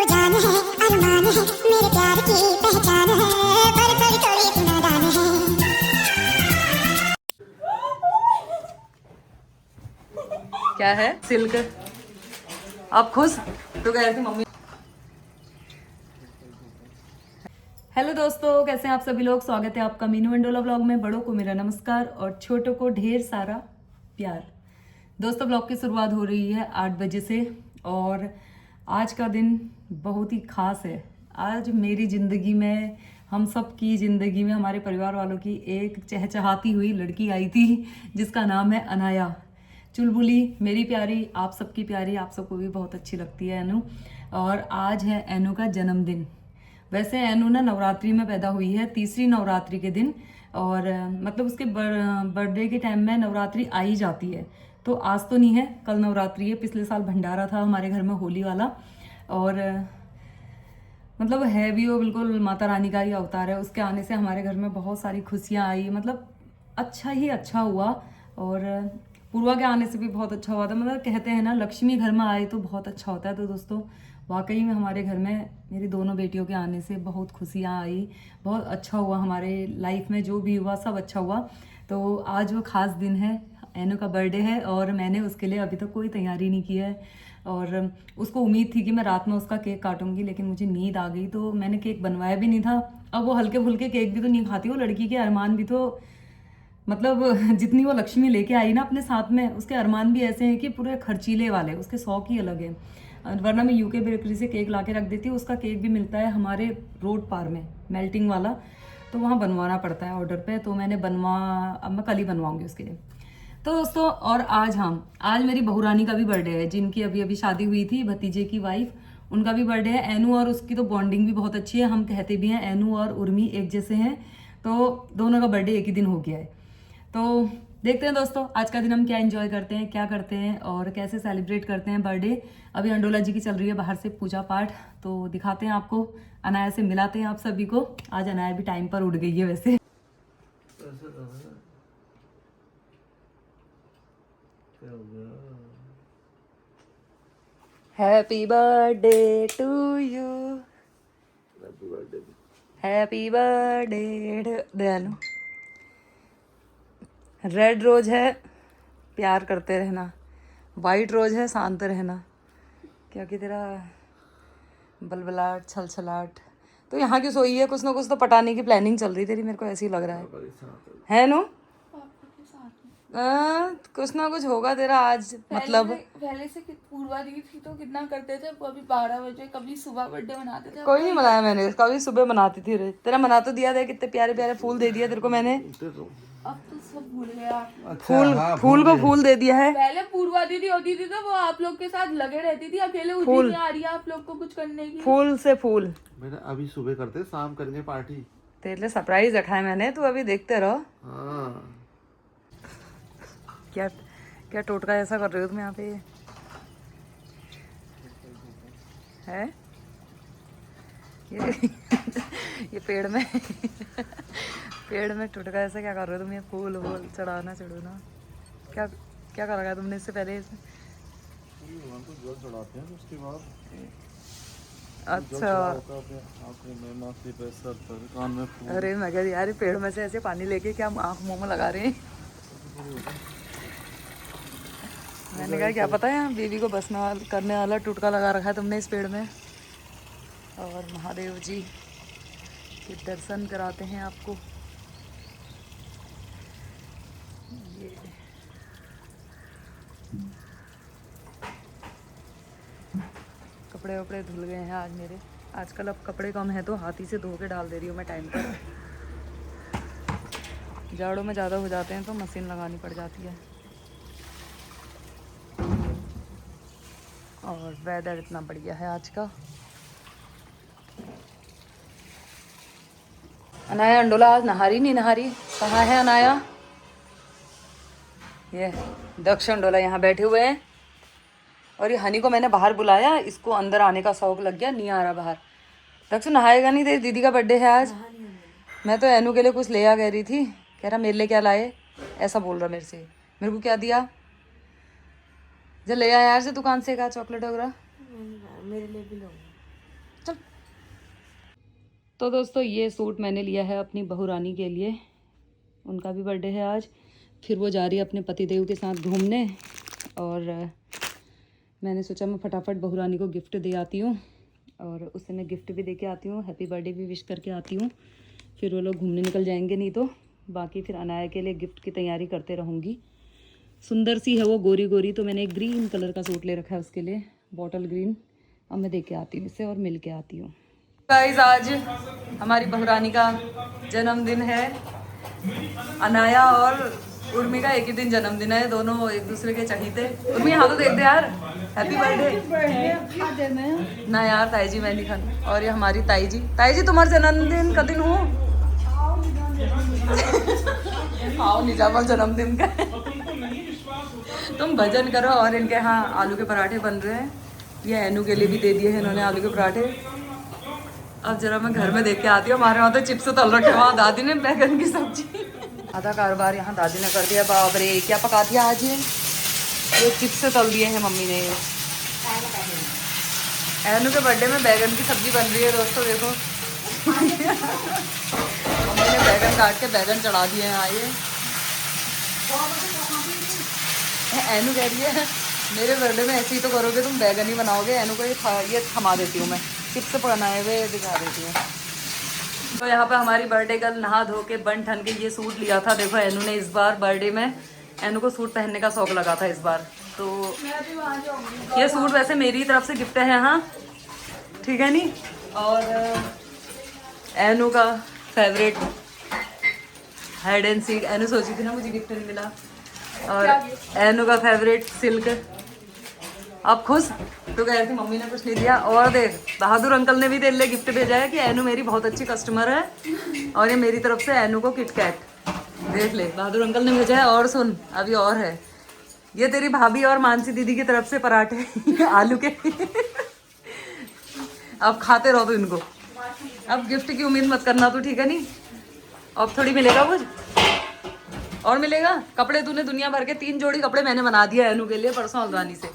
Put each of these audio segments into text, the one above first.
जान है अरमान है मेरे प्यार की पहचान है पर थोड़ी सी नादान है। क्या है सिल्क? आप खुश तो कह रहे थे मम्मी। हेलो दोस्तों, कैसे हैं आप सभी लोग। स्वागत है आपका मीनू मंडोला व्लॉग में। बड़ों को मेरा नमस्कार और छोटों को ढेर सारा प्यार। दोस्तों, व्लॉग की शुरुआत हो रही है 8 बजे से और आज का दिन बहुत ही खास है। आज मेरी ज़िंदगी में, हम सब की ज़िंदगी में, हमारे परिवार वालों की एक चहचहाती हुई लड़की आई थी जिसका नाम है अनाया। चुलबुली, मेरी प्यारी, आप सबकी प्यारी, आप सबको भी बहुत अच्छी लगती है एनू। और आज है एनू का जन्मदिन। वैसे एनू ना नवरात्रि में पैदा हुई है, तीसरी नवरात्रि के दिन। और मतलब उसके बर्थडे के टाइम में नवरात्रि आ ही जाती है। तो आज तो नहीं है, कल नवरात्रि है। पिछले साल भंडारा था हमारे घर में होली वाला। और मतलब है भी वो बिल्कुल माता रानी का ही अवतार है। उसके आने से हमारे घर में बहुत सारी खुशियाँ आई। मतलब अच्छा ही अच्छा हुआ। और पूर्वा के आने से भी बहुत अच्छा हुआ था। मतलब कहते हैं ना, लक्ष्मी घर में आए तो बहुत अच्छा होता है। तो दोस्तों, वाकई में हमारे घर में मेरी दोनों बेटियों के आने से बहुत खुशियाँ आई, बहुत अच्छा हुआ। हमारे लाइफ में जो भी हुआ सब अच्छा हुआ। तो आज वो ख़ास दिन है, एनू का बर्थडे है और मैंने उसके लिए अभी तक कोई तैयारी नहीं की है। और उसको उम्मीद थी कि मैं रात में उसका केक काटूंगी, लेकिन मुझे नींद आ गई तो मैंने केक बनवाया भी नहीं था। अब वो हल्के फुल्के केक भी तो नहीं खाती, वो लड़की के अरमान भी तो मतलब जितनी वो लक्ष्मी लेके आई ना अपने साथ में, उसके अरमान भी ऐसे हैं कि पूरे खर्चीले वाले, उसके शौक ही अलग है। वरना मैं यूके बेकरी से केक ला के रख देती हूँ। उसका केक भी मिलता है हमारे रोड पार में, मेल्टिंग वाला। तो वहाँ बनवाना पड़ता है ऑर्डर पे। तो मैंने अब मैं कल ही बनवाऊंगी उसके लिए। तो दोस्तों, और आज मेरी बहुरानी का भी बर्थडे है, जिनकी अभी अभी शादी हुई थी, भतीजे की वाइफ, उनका भी बर्थडे है। एनू और उसकी तो बॉन्डिंग भी बहुत अच्छी है। हम कहते भी हैं एनू और उर्मी एक जैसे हैं। तो दोनों का बर्थडे एक ही दिन हो गया है। तो देखते हैं दोस्तों, आज का दिन हम क्या एंजॉय करते हैं, क्या करते हैं और कैसे सेलिब्रेट करते हैं बर्थडे। अभी अंडोला जी की चल रही है बाहर से पूजा पाठ, तो दिखाते हैं आपको। अनाया से मिलाते हैं आप सभी को। आज अनाया भी टाइम पर उठ गई है वैसे। Happy birthday to you, happy birthday दयालु। रेड रोज है प्यार करते रहना, वाइट रोज है शांत रहना, क्योंकि तेरा बलबलाहट छलछलाहट। तो यहाँ क्यों सोई है? कुछ ना कुछ तो पटाने की प्लानिंग चल रही तेरी, मेरे को ऐसे ही लग रहा है नो? कुछ ना कुछ होगा तेरा आज। मतलब पहले से पूर्वा दी थी तो कितना करते थे। अभी 12 बजे कभी सुबह बर्थडे मनाते थे। कोई नहीं मनाया मैंने, कभी सुबह मनाती थी रे। तेरा मना तो दिया था, कितने प्यारे प्यारे फूल दे दिया तेरे को मैंने। अब तो सब भूल गया। फूल को फूल दे दिया है। पहले पूर्वा दीदी होती थी तो वो आप लोग के साथ लगे रहती थी, अकेले उठी नहीं आ रही है आप लोग को कुछ करने की। फूल से फूल मैंने अभी सुबह करते, शाम करेंगे पार्टी। तेरे लिए सरप्राइज रखा है मैंने, तू अभी देखते रहो। हाँ। क्या क्या टोटका ऐसा कर रहे हो तुम यहाँ पे? है ये पेड़ में पेड़ में टोटका ऐसा क्या कर रहे हो तुम? ये फूल वूल चढ़ाना चढ़ाना क्या क्या कर रखा है तुमने इससे पहले? भगवान को जल चढ़ाते हैं उसके बाद अच्छा। आंखों में, माथे पे, सर पर, कान में फूल। अरे मैं कह रही यार, पेड़ में से ऐसे पानी लेके क्या आँख मुँह में लगा रहे हैं? मैंने कहा क्या पता है बीवी को बसना करने वाला टुटका लगा रखा है तुमने इस पेड़ में। और महादेव जी के दर्शन कराते हैं आपको। ये कपड़े वपड़े धुल गए हैं आज मेरे। आजकल अब कपड़े कम है तो हाथी से धो के डाल दे रही हूँ मैं टाइम पर। जाड़ों में ज़्यादा हो जाते हैं तो मशीन लगानी पड़ जाती है। और वेदर इतना बढ़िया है आज का। अनाया अंडोला आज नहारी नहीं नहारी? कहाँ है अनाया? ये दक्ष अंडोला यहाँ बैठे हुए हैं। और ये हनी को मैंने बाहर बुलाया, इसको अंदर आने का शौक लग गया, नहीं आ रहा बाहर। दक्ष नहाएगा नहीं, तेरी दीदी का बर्थडे है आज। मैं तो एनू के लिए कुछ ले आ कह रही थी, कह रहा मेरे लिए क्या लाए, ऐसा बोल रहा मेरे से। मेरे को क्या दिया? जब ले आया यार से दुकान से, कहा चॉकलेट वगैरह। मेरे लिए भी लो। चल। तो दोस्तों ये सूट मैंने लिया है अपनी बहू रानी के लिए, उनका भी बर्थडे है आज। फिर वो जा रही है अपने पतिदेव के साथ घूमने, और मैंने सोचा मैं फटाफट बहू रानी को गिफ्ट दे आती हूँ, और उससे मैं गिफ्ट भी दे के आती हूँ, हैप्पी बर्थडे भी विश करके आती हूँ। फिर वो लोग घूमने निकल जाएंगे, नहीं तो बाकी फिर अनाया के लिए गिफ्ट की तैयारी करते रहूँगी। सुंदर सी है वो, गोरी गोरी, तो मैंने एक ग्रीन कलर का सूट ले रखा है उसके लिए, बॉटल ग्रीन। अब मैं दे के आती हूँ इससे और मिल के आती हूँ। गाइस आज हमारी बहू रानी का जन्मदिन है। अनाया और उर्मी का एक ही दिन जन्मदिन है, दोनों एक दूसरे के चहीते। उर्मी यहाँ तो देख दे यार, हैप्पी बर्थडे ना यार। ताई जी मैं नहीं खाना। और ये हमारी ताई जी। ताई जी तुम्हारा जन्मदिन का दिन हो आओ निजामा जन्मदिन का। तुम भजन करो। और इनके यहाँ आलू के पराठे बन रहे हैं, ये एनू के लिए भी दे दिए हैं इन्होंने आलू के पराठे। अब जरा मैं घर में देख के आती हूँ। हमारे वहाँ तो चिप्स तल रखे, वहाँ दादी ने बैगन की सब्जी। आधा कारोबार यहाँ दादी ने कर दिया। बाप रे क्या पका दिया आज ये चिप्स तल दिए हैं मम्मी ने। एनू के बर्थडे में बैगन की सब्जी बन रही है दोस्तों, देखो। मम्मी ने बैगन काट के बैगन चढ़ा दिए हैं। आइए एनू कह रही है मेरे बर्थडे में ऐसे ही तो करोगे तुम, बैगन ही बनाओगे। एनू को ये थमा देती हूँ मैं, चिप्स बनाए हुए दिखा देती हूँ। तो यहाँ पे हमारी बर्थडे कल नहा धो के बन ठन के ये सूट लिया था। देखो एनू ने इस बार बर्थडे में, एनू को सूट पहनने का शौक लगा था इस बार, तो ये सूट वैसे मेरी तरफ से गिफ्ट है, हाँ ठीक है नी। और एनू का फेवरेट हाइड एंड सीक, एनू सोची थी ना मुझे गिफ्ट नहीं मिला। और एनू का फेवरेट सिल्क। अब खुश तो कह रही थी मम्मी ने कुछ नहीं दिया। और देख बहादुर अंकल ने भी तेरे लिए गिफ्ट भेजा है कि एनू मेरी बहुत अच्छी कस्टमर है, और ये मेरी तरफ से एनू को किटकैट देख ले, बहादुर अंकल ने भेजा है। और सुन अभी और है, ये तेरी भाभी और मानसी दीदी की तरफ से पराठे आलू के। अब खाते रहो तो इनको, अब गिफ्ट की उम्मीद मत करना तू, ठीक है नी। अब थोड़ी मिलेगा कुछ और मिलेगा। कपड़े तूने दुनिया भर के 3 जोड़ी कपड़े मैंने बना दिया एनू के लिए परसों हल्द्वानी से।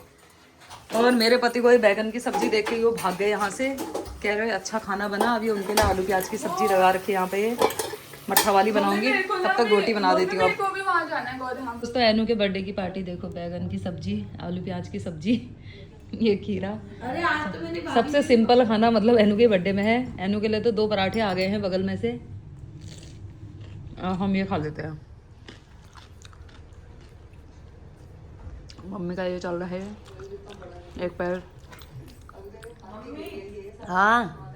और मेरे पति को ये बैगन की सब्जी देख के वो भाग गए यहाँ से, कह रहे अच्छा खाना बना। अभी उनके लिए आलू प्याज की सब्जी लगा रखी है यहाँ पे, मट्ठा वाली बनाऊंगी, तब तक रोटी बना देती हूँ। दोस्तों एनू के बर्थडे की पार्टी देखो, बैगन की सब्जी, आलू प्याज की सब्जी, ये खीरा। अरे आज तो मैंने सबसे सिंपल खाना मतलब एनू के बर्थडे में है। एनू के लिए तो 2 पराठे आ गए हैं बगल में से, हम ये खा लेते हैं। मम्मी का ये चल रहा है एक पैर। हाँ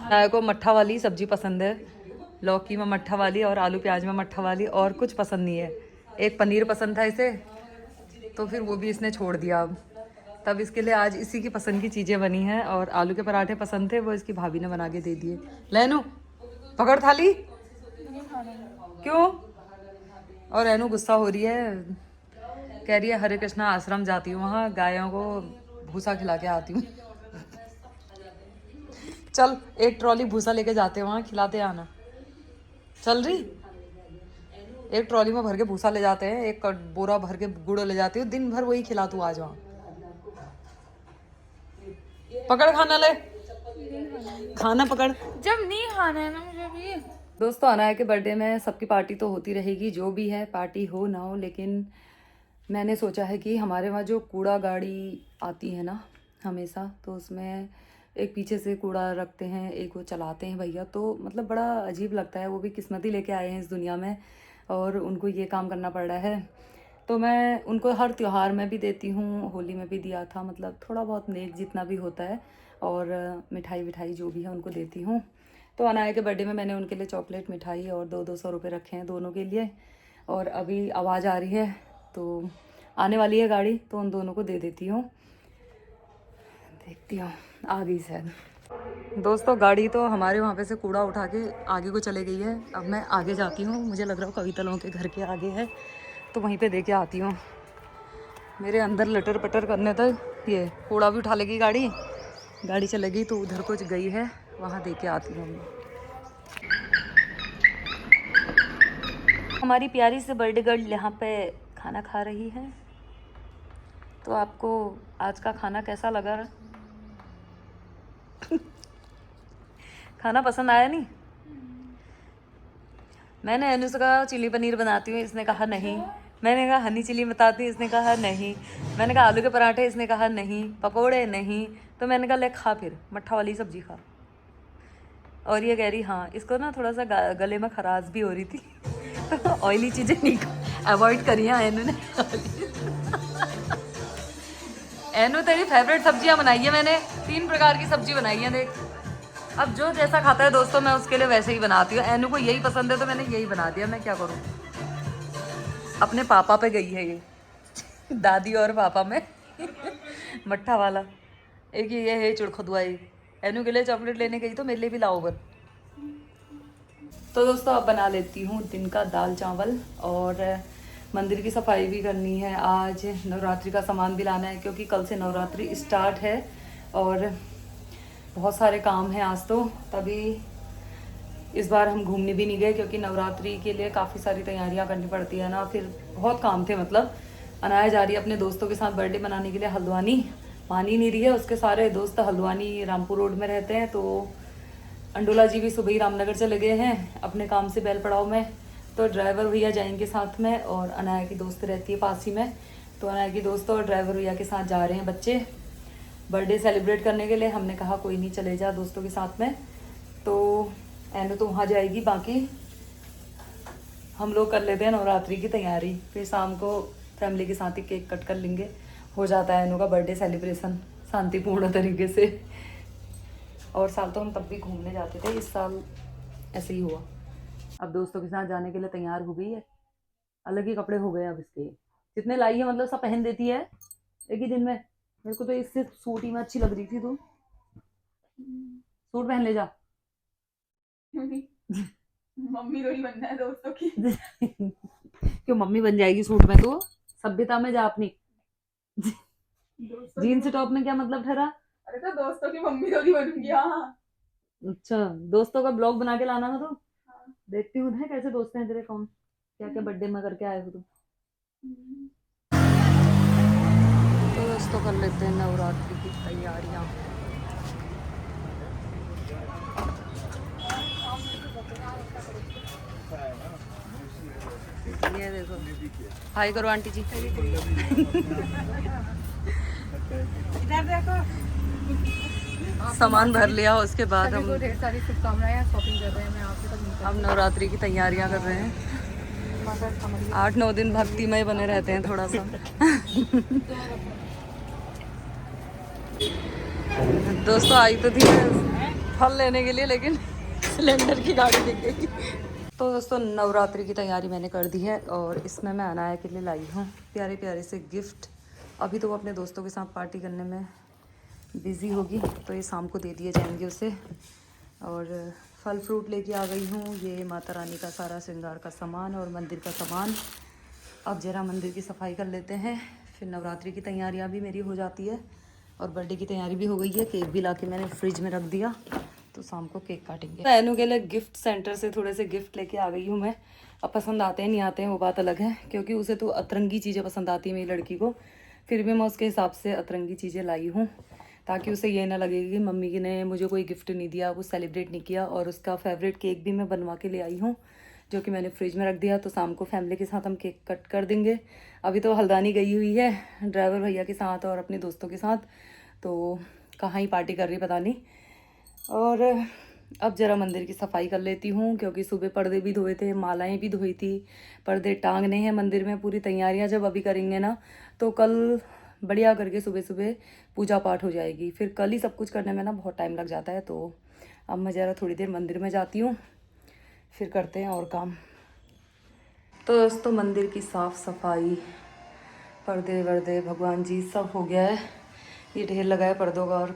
ताया को मट्ठा वाली सब्जी पसंद है, लौकी में मट्ठा वाली और आलू प्याज में मट्ठा वाली, और कुछ पसंद नहीं है। एक पनीर पसंद था इसे, तो फिर वो भी इसने छोड़ दिया। अब तब इसके लिए आज इसी की पसंद की चीज़ें बनी हैं। और आलू के पराठे पसंद थे, वो इसकी भाभी ने बना के दे दिए। लेनू पकड़ थाली, क्यों? और एनू गुस्सा हो रही है, कह रही है हरे कृष्णा आश्रम जाती हूँ, वहाँ गायों को भूसा खिला के आती हूँ। चल एक ट्रॉली भूसा लेके जाते हैं, वहाँ खिलाते आना। चल रही एक ट्रॉली में भर के भूसा ले जाते हैं, एक बोरा भर के गुड़ ले जाती हूँ, दिन भर वही खिला तू आज वहाँ। पकड़ खाना, ले खाना पकड़। जब नहीं खाना है ना मुझे भी। दोस्तों अनाया के बर्थडे में सबकी पार्टी तो होती रहेगी, जो भी है पार्टी हो ना हो, लेकिन मैंने सोचा है कि हमारे वहाँ जो कूड़ा गाड़ी आती है ना हमेशा, तो उसमें एक पीछे से कूड़ा रखते हैं, एक वो चलाते हैं भैया, तो मतलब बड़ा अजीब लगता है। वो भी किस्मत ही लेके आए हैं इस दुनिया में और उनको ये काम करना पड़ रहा है। तो मैं उनको हर त्यौहार में भी देती हूँ, होली में भी दिया था, मतलब थोड़ा बहुत नेक जितना भी होता है, और मिठाई विठाई जो भी है उनको देती हूँ। तो अनाया के बर्थडे में मैंने उनके लिए चॉकलेट, मिठाई और 200 रुपये रखे हैं दोनों के लिए। और अभी आवाज़ आ रही है तो आने वाली है गाड़ी, तो उन दोनों को दे देती हूँ। देखती हूँ आ गई शायद। दोस्तों गाड़ी तो हमारे वहाँ पे से कूड़ा उठा के आगे को चले गई है। अब मैं आगे जाती हूँ, मुझे लग रहा है कविता के घर के आगे है, तो वहीं पे दे के आती हूँ। मेरे अंदर लटर पटर करने तक ये कूड़ा भी उठा लेगी गाड़ी। गाड़ी चलेगी तो उधर को गई है, वहाँ दे के आती हूँ। हमारी प्यारी से बर्थडे गर्ल यहाँ पे खाना खा रही है। तो आपको आज का खाना कैसा लगा? खाना पसंद आया नहीं? मैंने अनु से कहा चिली पनीर बनाती हूँ, इसने कहा नहीं। मैंने कहा हनी चिली बताती हूँ, इसने कहा नहीं। मैंने कहा आलू के पराठे, इसने कहा नहीं। पकोड़े नहीं। तो मैंने कहा ले खा फिर, मट्ठा वाली सब्जी खा। और ये कह रही हाँ, इसको ना थोड़ा सा गले में खराश भी हो रही थी तो ऑयली चीज़ें नहीं अवॉइड करी हैं एनू ने। एनू तेरी फेवरेट सब्जियां बनाई है मैंने, 3 प्रकार की सब्जी बनाई है देख। अब जो जैसा खाता है दोस्तों मैं उसके लिए वैसे ही बनाती हूँ। एनू को यही पसंद है तो मैंने यही बना दिया, मैं क्या करूँ। अपने पापा पे गई है ये दादी और पापा में मट्ठा वाला। एक ये है चुड़खुदवाई, एनू के लिए चॉकलेट लेने गई तो मेरे लिए भी लाओ बन। तो दोस्तों अब बना लेती हूँ दिन का दाल चावल, और मंदिर की सफाई भी करनी है। आज नवरात्रि का सामान भी लाना है क्योंकि कल से नवरात्रि स्टार्ट है और बहुत सारे काम हैं आज तो। तभी इस बार हम घूमने भी नहीं गए क्योंकि नवरात्रि के लिए काफ़ी सारी तैयारियां करनी पड़ती है ना, फिर बहुत काम थे। मतलब अनाया जा रही है अपने दोस्तों के साथ बर्थडे मनाने के लिए हल्द्वानी, मान ही नहीं रही है। उसके सारे दोस्त हल्द्वानी रामपुर रोड में रहते हैं, तो अंडोला जी भी सुबह ही रामनगर चले गए हैं अपने काम से बैल पड़ाव में। तो ड्राइवर भैया जाएंगे साथ में, और अनाया की दोस्त रहती है पास ही में, तो अनाया की दोस्त और ड्राइवर भैया के साथ जा रहे हैं बच्चे बर्थडे सेलिब्रेट करने के लिए। हमने कहा कोई नहीं चले जा दोस्तों के साथ में, तो एनु तो वहाँ जाएगी, बाकी हम लोग कर लेते हैं नवरात्रि की तैयारी। फिर शाम को फैमिली के साथ ही केक कट कर लेंगे, हो जाता है एनु का बर्थडे सेलिब्रेशन शांतिपूर्ण तरीके से। और साल तो हम तब भी घूमने जाते थे, इस साल ऐसे ही हुआ। अब दोस्तों के साथ जाने के लिए तैयार हो गई है, अलग ही कपड़े हो गए अब इसके। जितने लाई है मतलब सब पहन देती है एक ही दिन में। मेरे को तो इससे सूट ही में अच्छी लग रही थी, तो सूट पहन ले जा। मम्मी तो ही बनना है दोस्तों की। क्यों मम्मी बन जाएगी सूट में, तो सभ्यता में जा अपनी। जीन्स टॉप में क्या मतलब ठहरा? अरे तो दोस्तों की मम्मी तो ही बनूंगी। हाँ अच्छा, दोस्तों का ब्लॉग बना के लाना ना, तो देखती हूँ है कैसे दोस्त हैं तेरे, कौन क्या क्या बर्थडे में करके आए हो तुम। तो दोस्तों कर लेते हैं नवरात्रि की तैयारियां। ये देखो, हाय करो आंटी जी। इधर देखो, सामान भर लिया, उसके बाद हम ढेर सारी शुभकामनाएं, शॉपिंग कर रहे हैं। मैं आपसे तक अब नवरात्रि की तैयारियां कर रहे हैं। 8-9 दिन भक्तिमय बने रहते हैं थोड़ा सा। दोस्तों आई तो थी फल लेने के लिए, लेकिन सिलेंडर की गाड़ी दिख गई। तो दोस्तों नवरात्रि की तैयारी मैंने कर दी है, और इसमें मैं अनाया के लिए लाई हूँ प्यारे प्यारे से गिफ्ट। अभी तो वो अपने दोस्तों के साथ पार्टी करने में बिज़ी होगी, तो ये शाम को दे दिए जाएंगे उसे। और फल फ्रूट लेके आ गई हूँ, ये माता रानी का सारा श्रृंगार का सामान और मंदिर का सामान। अब ज़रा मंदिर की सफाई कर लेते हैं, फिर नवरात्रि की तैयारियाँ भी मेरी हो जाती है और बर्थडे की तैयारी भी हो गई है। केक भी लाके मैंने फ्रिज में रख दिया, तो शाम को केक काटेंगे। एनु के लिए गिफ्ट सेंटर से थोड़े से गिफ्ट लेके आ गई हूँ मैं। अब पसंद आते हैं नहीं आते हैं वो बात अलग है, क्योंकि उसे तो अतरंगी चीज़ें पसंद आती है मेरी लड़की को। फिर भी मैं उसके हिसाब से अतरंगी चीज़ें लाई हूँ, ताकि उसे ये ना लगे कि मम्मी ने मुझे कोई गिफ्ट नहीं दिया, कुछ सेलिब्रेट नहीं किया। और उसका फेवरेट केक भी मैं बनवा के ले आई हूँ, जो कि मैंने फ्रिज में रख दिया। तो शाम को फैमिली के साथ हम केक कट कर देंगे। अभी तो हल्द्वानी गई हुई है ड्राइवर भैया के साथ और अपने दोस्तों के साथ, तो कहाँ ही पार्टी कर रही पता नहीं। और अब ज़रा मंदिर की सफाई कर लेती हूँ, क्योंकि सुबह पर्दे भी धोए थे, मालाएं भी धोई थी, पर्दे टांगने हैं मंदिर में। पूरी तैयारियाँ जब अभी करेंगे ना, तो कल बढ़िया करके सुबह सुबह पूजा पाठ हो जाएगी। फिर कल ही सब कुछ करने में ना बहुत टाइम लग जाता है। तो अब मैं ज़रा थोड़ी देर मंदिर में जाती हूँ, फिर करते हैं और काम। तो दोस्तों मंदिर की साफ़ सफाई, पर्दे वर्दे, भगवान जी सब हो गया है। ये ढेर लगा है पर्दों का और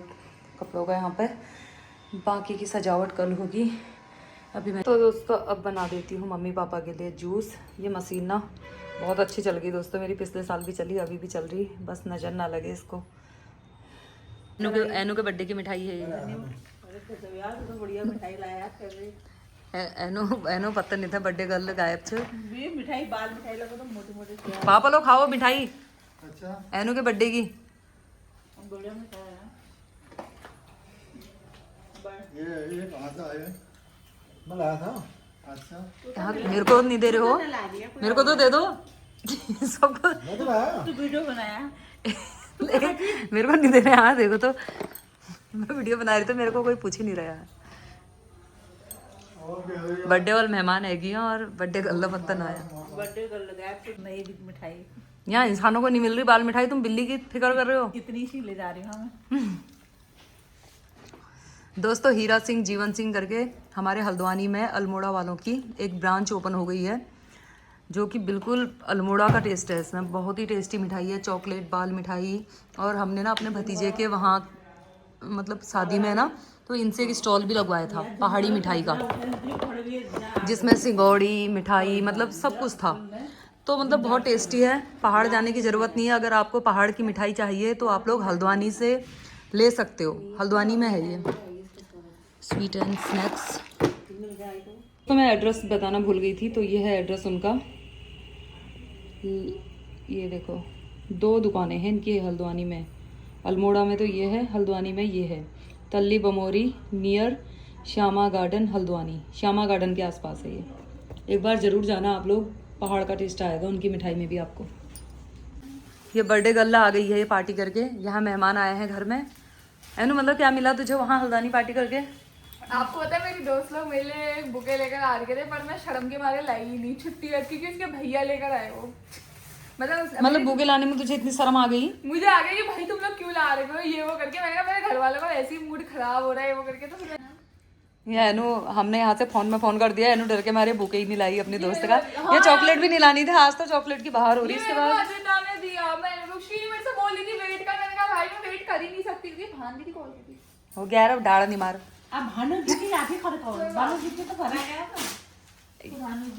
कपड़ों का यहाँ पे, बाकी की सजावट कल होगी। अभी मैं तो दोस्तों अब बना देती हूँ मम्मी पापा के लिए जूस। ये मशीन ना बहुत अच्छी चल गई दोस्तों मेरी, पिछले साल भी चली, अभी भी चल रही, बस नज़र ना लगे इसको। एनु के बर्थडे की मिठाई है ये। एनु पता नहीं था बर्थडे गर्ल गायब थे। मिठाई बाल मिठाई लगा तो मोटे मोटे पापा लोग खाओ मिठाई। अच्छा एनु के बर्थडे की। ये कहाँ से आए? मैं लाया था। अच्छा। हाँ, मेरे को नहीं दे रहे हो? मेरे को तो दे दो सबको। मैं तो लाया। मेरे को नहीं दे रहे। हाँ देखो तो मैं वीडियो बना रही तो मेरे को कोई पूछ ही नहीं रहा है। बर्थडे वाले मेहमान हैगी हैं और बर्थडे गल्ला पत्तन आया। बर्थडे कर लगा नई मिठाई यहाँ इंसानों को नहीं मिल रही बाल मिठाई, तुम बिल्ली की फिक्र कर रहे हो। कितनी सी ले जा रही हूँ मैं। दोस्तों हीरा सिंह जीवन सिंह करके हमारे हल्द्वानी में अल्मोड़ा वालों की एक ब्रांच ओपन हो गई है, जो कि बिल्कुल अल्मोड़ा का टेस्ट है। इसमें बहुत ही टेस्टी मिठाई है, चॉकलेट बाल मिठाई। और हमने ना अपने भतीजे के वहाँ मतलब शादी में ना तो इनसे एक स्टॉल भी लगवाया था पहाड़ी मिठाई का, जिसमें सिंगौड़ी मिठाई मतलब सब कुछ था। तो मतलब बहुत टेस्टी है। पहाड़ जाने की ज़रूरत नहीं है। अगर आपको पहाड़ की मिठाई चाहिए तो आप लोग हल्द्वानी से ले सकते हो। हल्द्वानी में है ये स्वीट एंड स्नैक्स। तो मैं एड्रेस बताना भूल गई थी, तो ये है एड्रेस उनका। ये देखो 2 दुकानें हैं इनकी हल्द्वानी में। अल्मोड़ा में तो ये है, हल्द्वानी में ये है। Talli Bamori near Shyama garden Haldwani, Shyama garden के आसपास है ये। एक बार ज़रूर जाना आप लोग, पहाड़ का टेस्ट आएगा उनकी मिठाई में भी आपको। ये बर्थडे गल्ला आ गई है ये पार्टी करके। यहाँ मेहमान आए हैं घर में। एनु मतलब क्या मिला तुझे वहाँ हल्द्वानी पार्टी करके? आपको पता है मेरी दोस्त लोग मेरे लिए एक बुके लेकर आ रहे थे, पर मैं शर्म के मारे लाई ही नहीं। छुट्टी रखी क्योंकि उसके भैया लेकर आए वो। मतलब बुके लाने में तुझे इतनी शर्म आ गई? मुझे आ गया कि भाई तुम लोग क्यों ला रहे हो ये वो करके। मैंने कहा मेरे घर वालों का ऐसे ही मूड खराब हो रहा है वो करके। तो फिर ये एनु हमने यहाँ से फोन कर दिया। एनु डर के मारे बुके ही नहीं लाई अपनी दोस्त का। ये चॉकलेट भी नहीं लानी थी। आज तो चॉकलेट की बाहर हो रही है इसके बाद। अजिता ने दिया, मैंने रुक्शी मेरे से बोली थी वेट कर। मैंने कहा भाई मैं वेट कर ही नहीं सकती क्योंकि भान दीदी कॉल की थी। हो गया यार, अब डाढ़ नहीं मार। अब भानु दीदी आधी खड़े करो भानु दीदी तो भरा गया था।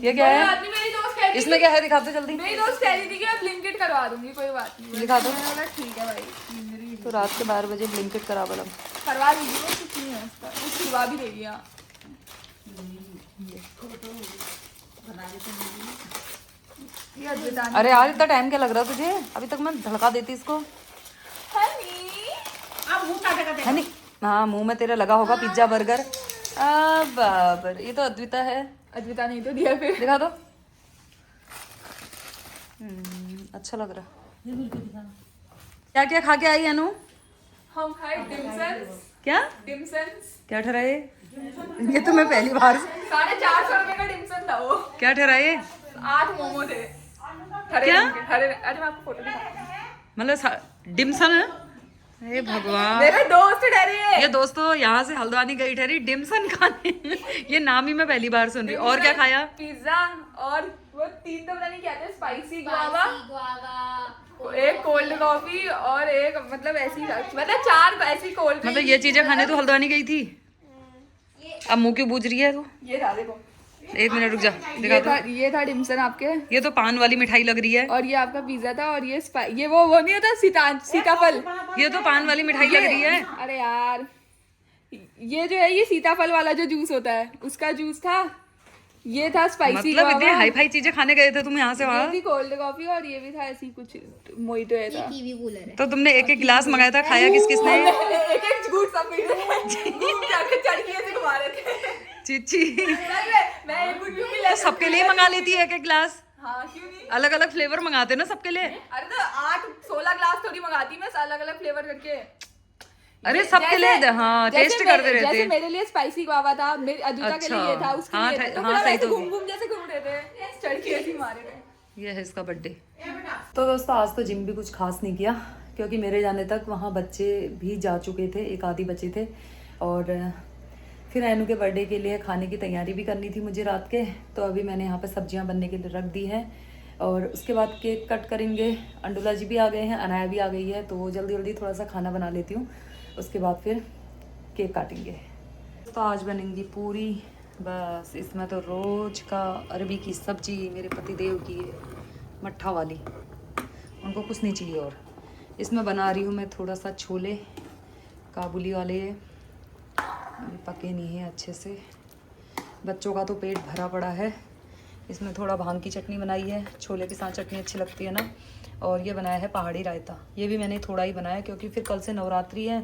ये क्या है? बात नहीं, मेरी दोस्त कह रही इसमें क्या है दिखा दो जल्दी। मेरी दोस्त कह रही थी कि मैं ब्लिंकिट करवा दूंगी, कोई बात नहीं। दिखा दो। मैंने बोला ठीक है भाई, तो रात के 12 बजे ब्लिंकिट करा बोला। करवा दीजिए, वो कुछ नहीं है उसका, वो छुड़वा भी देगी। हाँ ये अद्विता ने- अरे यार इतना टाइम क्या लग रहा है तुझे? अभी तक मैं धड़का देती इसको। हनी अब मुंह काटे काटे है नहीं? हाँ मुंह में तेरे लगा होगा पिज्जा बर्गर। बाबर ये तो अद्विता है। अद्विता नहीं तो दिया फिर। दिखा दो। अच्छा लग रहा। क्या क्या खा के आई अनु? हम खाए डिमसन्स। क्या डिमसन्स क्या ठहराए? ये तो मैं पहली बार। 450 रुपए का डिमसन था वो। क्या ठहराए? 8 मोमो थे हरे क्या? रंग के, हरे रंग। अरे मैं आपको फोटो दिखाऊंगी। मतलब डिमसन है? हे भगवान, मेरे दोस्त ठहरे हैं। ये दोस्तों यहाँ से हल्द्वानी गई ठहरी डिमसन खाने। ये नाम ही मैं पहली बार सुन रही हूँ। और क्या खाया? पिज्जा और वो 3 तो पता नहीं क्या थे, स्पाइसी गुआवा, एक कोल्ड कॉफी और एक मतलब ऐसी मतलब 4 ऐसी कोल्ड। मतलब ये चीजें खाने तो हल्द्वानी गई थी। अब मुंह क्यों बूझ रही है तू? ये था देखो, 1 मिनट रुक जा, दिखा दो। ये था डिमसन आपके। ये तो पान वाली मिठाई लग रही है। और ये आपका पिज्जा था और ये वो नहीं होता सीताफल। ये तो पान वाली मिठाई लग रही है। अरे यार ये जो है ये सीताफल वाला जो जूस होता है उसका जूस था। ये था स्पाइसी मतलब इतनी हाई फाई चीजें खाने गए थे तुम यहाँ से वहाँ? कोल्ड कॉफी और ये भी था ऐसी कुछ मोइटो है था। तो तुमने 1-1 गिलास मंगाया था, खाया किस किसने? एक झूठ सब पी रहे जाके चढ़की ऐसे घुमा रहे थे। चीची मैं एक गुड भी तो सबके लिए मंगा लेती है 1-1 गिलास। हाँ क्यों नहीं। अलग अलग फ्लेवर मंगाते ना सबके लिए। अरे तो 8-16 ग्लास थोड़ी मंगाती मैं अलग अलग फ्लेवर करके। अरे सबके लिए हाँ टेस्ट करते रहते। जैसे मेरे लिए स्पाइसी गुआवा था, मेरे अद्विता के लिए ये था, उसके हाँ, लिए था। तो हाँ, फिर सही ऐसे तो। घूम घूम जैसे घूम रहे थे, चढ़की ऐसी मारे थे। ये है इसका बर्थडे। तो दोस्तों आज तो जिम भी कुछ खास नहीं किया, क्योंकि मेरे जाने तक वहाँ बच्चे भी जा चुके थे, 1 आधी बचे थे। और फिर एनु के बर्थडे के लिए खाने की तैयारी भी करनी थी मुझे रात के। तो अभी मैंने यहाँ पे सब्जियाँ बनने के लिए रख दी हैं और उसके बाद केक कट करेंगे। अंडुला जी भी आ गए हैं, अनाया भी आ गई है, तो जल्दी जल्दी थोड़ा सा खाना बना लेती हूँ, उसके बाद फिर केक काटेंगे। तो आज बनेंगी पूरी, बस इसमें तो रोज का अरबी की सब्जी मेरे पतिदेव की है, मट्ठा वाली, उनको कुछ नहीं चाहिए। और इसमें बना रही हूँ मैं थोड़ा सा छोले काबुली वाले, अभी पके नहीं हैं अच्छे से। बच्चों का तो पेट भरा पड़ा है। इसमें थोड़ा भांग की चटनी बनाई है, छोले के साथ चटनी अच्छी लगती है ना। और ये बनाया है पहाड़ी रायता, ये भी मैंने थोड़ा ही बनाया क्योंकि फिर कल से नवरात्रि है,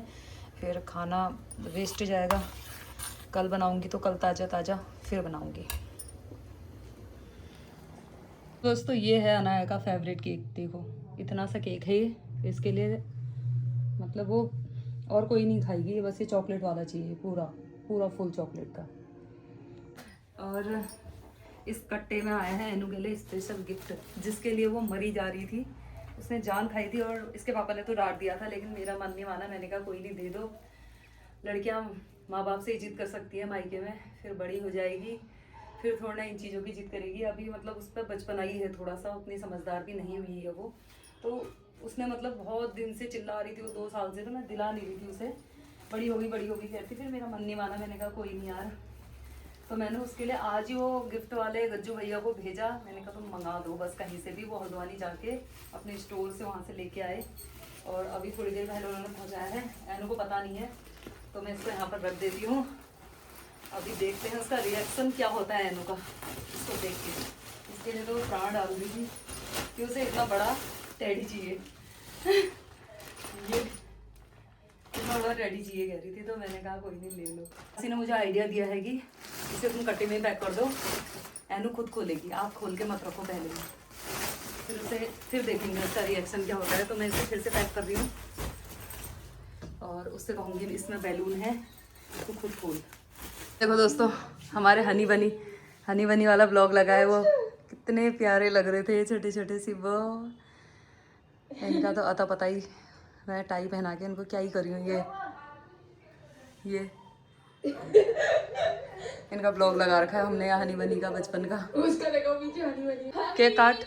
फिर खाना वेस्ट जाएगा। कल बनाऊंगी तो कल ताज़ा ताज़ा फिर बनाऊंगी। दोस्तों ये है अनाया का फेवरेट केक। देखो इतना सा केक है ये, इसके लिए मतलब वो और कोई नहीं खाएगी, बस ये चॉकलेट वाला चाहिए, पूरा पूरा फुल चॉकलेट का। और इस कट्टे में आया है एनू के लिए स्पेशल गिफ्ट, जिसके लिए वो मरी जा रही थी। उसने जान खाई थी और इसके पापा ने तो डांट दिया था, लेकिन मेरा मन नहीं माना। मैंने कहा कोई नहीं, दे दो, लड़कियां माँ बाप से ही जिद कर सकती है मायके में, फिर बड़ी हो जाएगी फिर थोड़ा इन चीज़ों की जिद करेगी। अभी मतलब उस पर बचपना ही है थोड़ा सा, उतनी समझदार भी नहीं हुई है वो। तो उसने मतलब बहुत दिन से चिल्ला रही थी वो, 2 साल से, तो मैं दिला नहीं रही थी उसे, बड़ी होगी कहती। फिर मेरा मन नहीं माना, मैंने कहा कोई नहीं यार। तो मैंने उसके लिए आज ही वो गिफ्ट वाले गज्जू भैया को भेजा। मैंने कहा तुम मंगा दो बस कहीं से भी। वो हल्द्वानी जाके अपने स्टोर से वहाँ से लेके आए और अभी थोड़ी देर पहले उन्होंने पहुँचाया है। एनू को पता नहीं है तो मैं इसको यहाँ पर रख देती हूँ। अभी देखते हैं उसका रिएक्शन क्या होता है एनू का, इसको देख के। इसके लिए तो वो प्राण डाल रही थी कि उसे इतना बड़ा टेडी चाहिए ये इतना बड़ा टेडी चाहिए कह रही थी। तो मैंने कहा कोई नहीं ले लो। किसी ने मुझे आइडिया दिया है कि इसे तुम कट्टे में पैक कर दो, एनू खुद खोलेगी, आप खोल के मत रखो पहले, फिर देखेंगे उसका रिएक्शन क्या होता है। तो मैं इसे फिर से पैक कर रही हूँ और उससे कहूँगी इसमें बैलून है तो खुद खोल। देखो दोस्तों हमारे हनी बनी वाला ब्लॉग लगा है, वो कितने प्यारे लग रहे थे, छोटे छोटे सी। वो इनका तो अता पता ही, मैं टाई पहना के इनको क्या ही करी हूँ। ये इनका ब्लॉग लगा रखा है हमने हनी बनी का बचपन का। उसका लगा पीछे हनी बनी। केक काट,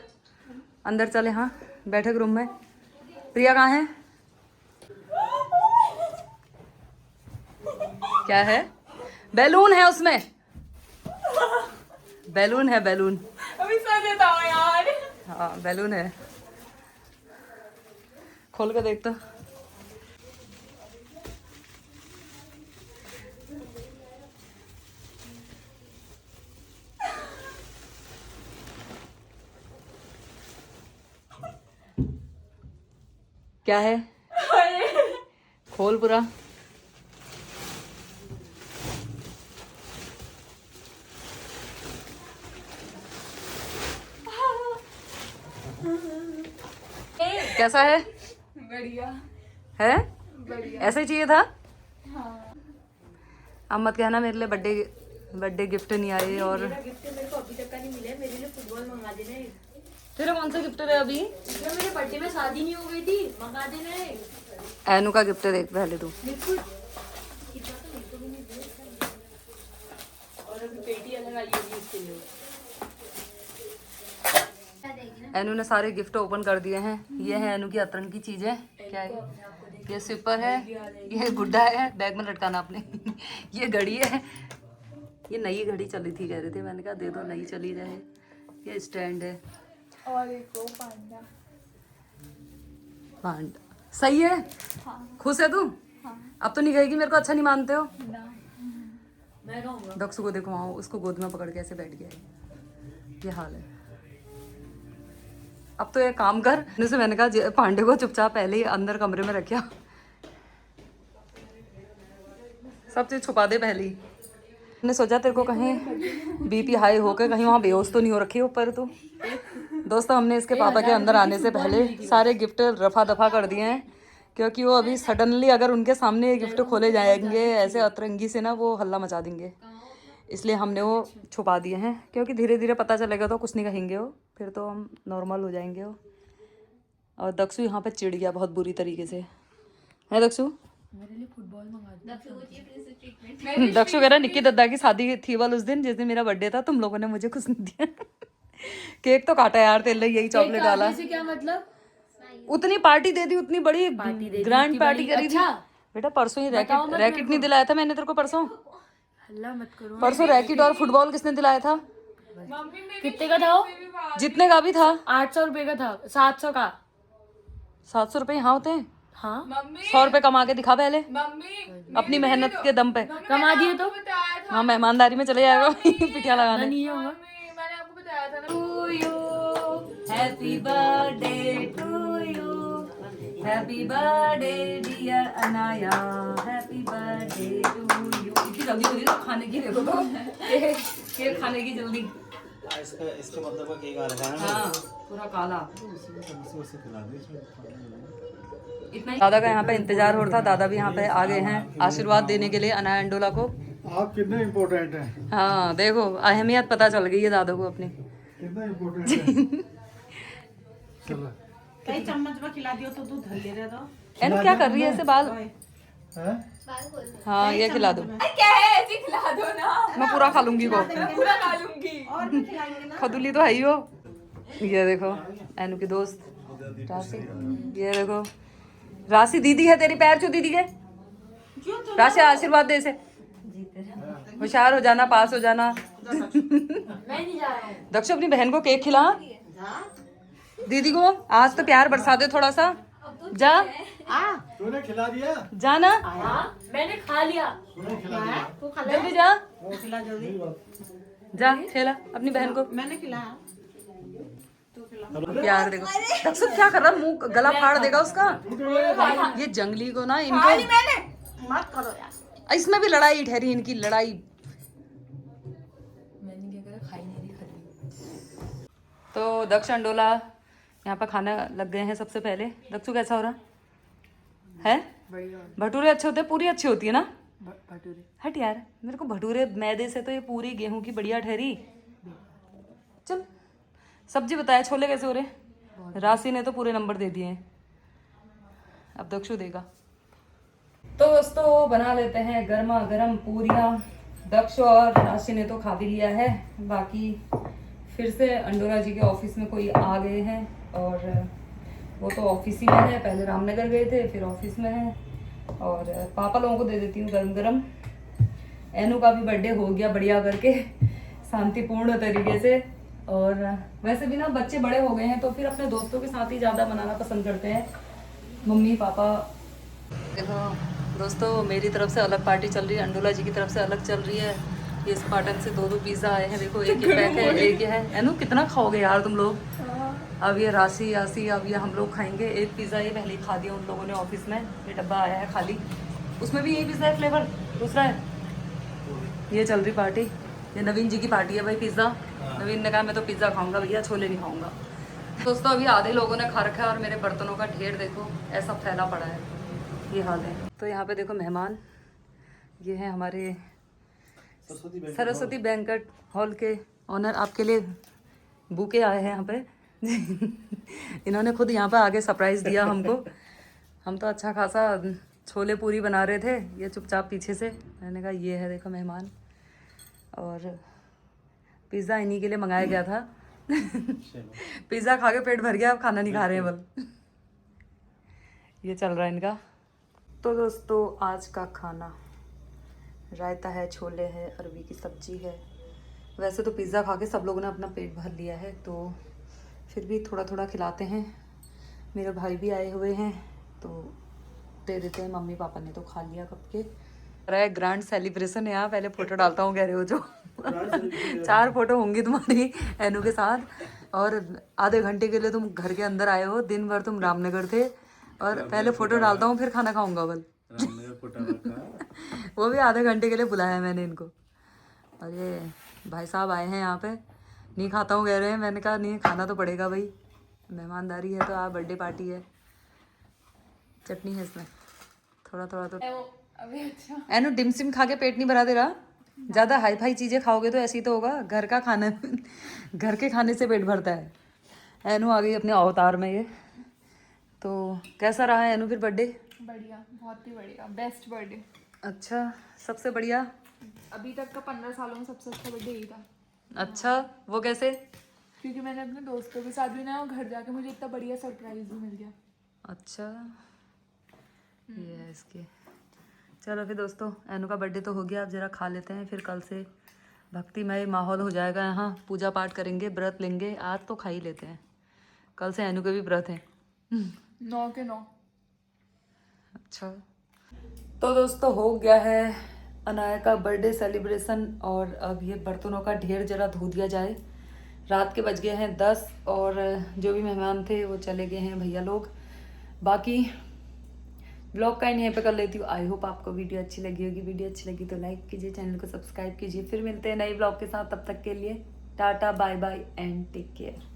अंदर चले। हाँ बैठक रूम में। प्रिया कहाँ है? क्या है? बैलून है उसमें, बैलून है, बैलून। अभी सो देता हूँ यार। हाँ बैलून है, खोल के देख तो। क्या है? खोल पूरा। कैसा है? बढ़िया है? बढ़िया। ऐसे ही चाहिए था? हाँ। अब मत कहना मेरे लिए बर्थडे गिफ्ट नहीं आए। और गिफ्ट मेरे को अभी तक का नहीं मिला है। मेरे लिए फुटबॉल मंगा देना है। तेरा कौन सा गिफ्ट है अभी? मेरे बर्थडे में शादी नहीं हो गई थी, मंगा देना है। एनू का गिफ्ट देख पहले तू। और अभी पेटी अलग आई होगी इसके लिए। एनू ने सारे गिफ्ट ओपन कर दिए हैं। ये है एनू की अतरंग की चीजें। क्या है? ये स्वीपर है, ये गुड्डा है, बैग में लटकाना अपने ये घड़ी है, ये नई घड़ी चली थी कह रहे थे, मैंने कहा दे दो नई चली जाए। ये स्टैंड है और एक वो पांडा। सही है। खुश है तू? अब तो नहीं कहेगी मेरे को अच्छा नहीं मानते हो। मैं कहूँगा दक्षु को देखो वहाँ, उसको गोद में पकड़ के ऐसे बैठ गया है। ये हाल है। अब तो ये काम कर। से मैंने कहा पांडे को चुपचाप पहले ही अंदर कमरे में रखा, सब चीज छुपा दे पहले ही। मैंने सोचा तेरे को कहीं बीपी हाई होकर कहीं वहाँ बेहोश तो नहीं हो रखी ऊपर तो। दोस्तों हमने इसके पापा के अंदर आने से पहले सारे गिफ्ट रफा दफा कर दिए हैं, क्योंकि वो अभी सडनली अगर उनके सामने ये गिफ्ट खोले जाएंगे ऐसे अतरंगी से ना, वो हल्ला मचा देंगे। इसलिए हमने वो छुपा दिए हैं, क्योंकि धीरे धीरे पता चलेगा तो कुछ नहीं कहेंगे वो, फिर तो हम नॉर्मल हो जाएंगे वो। और दक्षु यहाँ पे चिढ़ गया बहुत बुरी तरीके से, है दक्षु? मेरे लिए फुटबॉल मंगा दो। दक्षु कह रहा निक्की दद्दा की शादी थी वाल उस दिन जिस दिन मेरा बर्थडे था, तुम लोगों ने मुझे कुछ नहीं दिया केक तो काटा यार तेरे लिए, यही चॉकलेट वाला। क्या मतलब? उतनी पार्टी दे दी, उतनी बड़ी ग्रैंड पार्टी करी थी। बेटा परसों ही रैकेट नहीं दिलाया था मैंने तेरे को परसों? हल्ला मत करो। परसों रैकेट और फुटबॉल किसने दिलाया था? कितने का था वो? जितने का भी था। 800 रुपए का था। 700 का। 700 रुपए यहाँ होते हैं? हाँ 100 रुपए कमा के दिखा पहले मम्मी अपनी मेहनत के दम पे। कमा दिए तो? बताया था। हाँ मेहमानदारी में चले जाएगा पिटिया लगाने। नहीं होगा। मम्मी मैंने आपको बताया था ना। To you happy birthday to you, happy birthday dear Anaya, happy birthday to you. जल्दी हो रही ना खाने की, देखो तो केक खाने की जल्दी। इसके मतलब का केक आ रखा है ना। हाँ पूरा काला। उसे खिला दे इसमें। इतना ही। दादा का यहाँ पे इंतजार हो रहा था, दादा भी यहाँ पे आ गए हैं आशीर्वाद देने के लिए अनाया अंडोला को। आप कितने इम्पोर्टेंट हैं, हाँ देखो अहमियत पता चल गई है दादा को अपनी। कितना इम्पोर्टेंट है। चलो कई चम्मच में खिला दियो तो दूध धर ले रहे तो। एनु क्या कर रही है ऐसे बाल? हैं? हाँ ये खिला दो, क्या है, ऐसी खिला दो ना, मैं पूरा खा लूंगी वो। पूरा खा लूंगी। और भी खिलाएंगे ना। खदुली तो है ही हो। ये देखो एनु की दोस्त राशि, ये देखो राशि दीदी है तेरी, पैर छू दीदी के। राशि आशीर्वाद दे इसे, होशियार हो जाना, पास हो जाना। दक्षु अपनी बहन को केक खिला, दीदी को आज तो प्यार बरसा दे थोड़ा सा। जा तूने खिला दिया, जा ना, मैंने खा लिया। तूने खिला दिया। तू खा ले। जल्दी जा, वो खिला जल्दी। जा खेला अपनी बहन को। मैंने खिलाया। प्यार देखो दक्षु क्या कर रहा, मुंह गला फाड़ देगा उसका। ये जंगली को ना इनको, मत करो यार। इसमें भी लड़ाई ठहरी इनकी लड़ाई। तो दक्ष अंडोला यहाँ पर खाना लग गए हैं सबसे पहले। दक्षु कैसा हो रहा है? भटूरे अच्छे होते हैं, पूरी अच्छी होती है ना? हट यार, मेरे को भटूरे मैदे से तो ये पूरी गेहूं की बढ़िया ठहरी। चल सब्जी बताया, छोले कैसे हो रहे? राशि ने तो पूरे नंबर दे दिए हैं, अब दक्षु देगा। तो दोस्तों बना लेते हैं गर्मा गर्म पूरियाँ। दक्ष और राशि ने तो खा भी लिया है, बाकी फिर से अंडोला जी के ऑफिस में कोई आ गए हैं और वो तो ऑफिस ही में है, पहले रामनगर गए थे फिर ऑफिस में है। और पापा लोगों को दे देती हूँ गरम गरम। एनू का भी बर्थडे हो गया बढ़िया करके, शांतिपूर्ण तरीके से। और वैसे भी ना बच्चे बड़े हो गए हैं तो फिर अपने दोस्तों के साथ ही ज़्यादा मनाना पसंद करते हैं, मम्मी पापा। देखो दोस्तों मेरी तरफ से अलग पार्टी चल रही है, अंडोला जी की तरफ से अलग चल रही है। ये स्पार्टन से दो पिज़्ज़ा आए हैं, देखो एक ही पैक है, एक ही है। एनू कितना खाओगे यार तुम लोग? अब ये राशि अब ये हम लोग खाएंगे। एक पिज़्ज़ा ये पहले ही खा दिया उन लोगों ने ऑफिस में, ये डब्बा आया है खाली, उसमें भी यही पिज़्ज़ा है फ्लेवर, दूसरा है। ये चल रही पार्टी, ये नवीन जी की पार्टी है भाई पिज़्ज़ा। नवीन ने कहा मैं तो पिज़्ज़ा खाऊंगा भैया, छोले नहीं खाऊंगा। दोस्तों अभी आधे लोगों ने खा रखा है और मेरे बर्तनों का ढेर देखो ऐसा फैला पड़ा है, ये हाल है। तो यहाँ पे देखो मेहमान, ये हैं हमारे सरस्वती बैंक्वेट हॉल के ऑनर, आपके लिए बुके आए हैं यहाँ पे। इन्होंने खुद यहाँ पे आके सरप्राइज दिया हमको। हम तो अच्छा खासा छोले पूरी बना रहे थे, ये चुपचाप पीछे से। मैंने कहा ये है देखो मेहमान, और पिज़्ज़ा इन्हीं के लिए मंगाया गया था। पिज़्ज़ा खा के पेट भर गया, अब खाना नहीं खा रहे हैं बल। ये चल रहा है इनका। तो दोस्तों आज का खाना रायता है, छोले है, अरबी की सब्जी है। वैसे तो पिज़्ज़ा खा के सब लोगों ने अपना पेट भर लिया है, तो फिर भी थोड़ा थोड़ा खिलाते हैं। मेरे भाई भी आए हुए हैं तो दे देते हैं। मम्मी पापा ने तो खा लिया कब के। अरे ग्रैंड सेलिब्रेशन है यहाँ, पहले फ़ोटो डालता हूँ कह रहे हो जो। 4 फोटो होंगी तुम्हारी एनू के साथ, और आधे घंटे के लिए तुम घर के अंदर आए हो, दिन भर तुम रामनगर थे, और पहले फ़ोटो डालता हूँ फिर खाना खाऊंगा बल। वो भी आधे घंटे के लिए बुलाया मैंने इनको। और ये भाई साहब आए हैं यहाँ पे, नहीं खाता हूँ कह रहे हैं। मैंने कहा नहीं खाना तो पड़ेगा भाई, मेहमानदारी है तो आप, बर्थडे पार्टी है। चटनी है इसमें थोड़ा थोड़ा तो। अभी अच्छा एनु डिम सिम खा के पेट नहीं भरा दे रहा, ज़्यादा हाई फाई चीज़ें खाओगे तो ऐसे ही तो होगा। घर का खाना घर के खाने से पेट भरता है। एनु आ गई अपने अवतार में। ये तो कैसा रहा है एनु फिर बर्थडे? बढ़िया, बहुत ही बढ़िया, बेस्ट बर्थडे। अच्छा सबसे बढ़िया अभी तक का 15 सालों में सबसे अच्छा बर्थडे यही था। अच्छा वो कैसे? क्योंकि मैंने अपने दोस्तों के साथ भी ना और घर जाके मुझे इतना बढ़िया सरप्राइज भी मिल गया। अच्छा ये है इसके। चलो फिर दोस्तों एनु का बर्थडे तो हो गया, अब जरा खा लेते हैं, फिर कल से भक्तिमय माहौल हो जाएगा यहाँ, पूजा पाठ करेंगे, व्रत लेंगे। आज तो खा ही लेते हैं, कल से एनु के भी व्रत हैं। 9 के 9। अच्छा तो दोस्तों हो गया है अनाया का बर्थडे सेलिब्रेशन, और अब ये बर्तनों का ढेर जरा धो दिया जाए। रात के बज गए हैं 10 और जो भी मेहमान थे वो चले गए हैं भैया लोग। बाकी ब्लॉग का यहीं पे कर लेती हूँ। आई होप आपको वीडियो अच्छी लगी होगी। वीडियो अच्छी लगी तो लाइक कीजिए, चैनल को सब्सक्राइब कीजिए। फिर मिलते हैं नए ब्लॉग के साथ, तब तक के लिए tata bye bye and take care.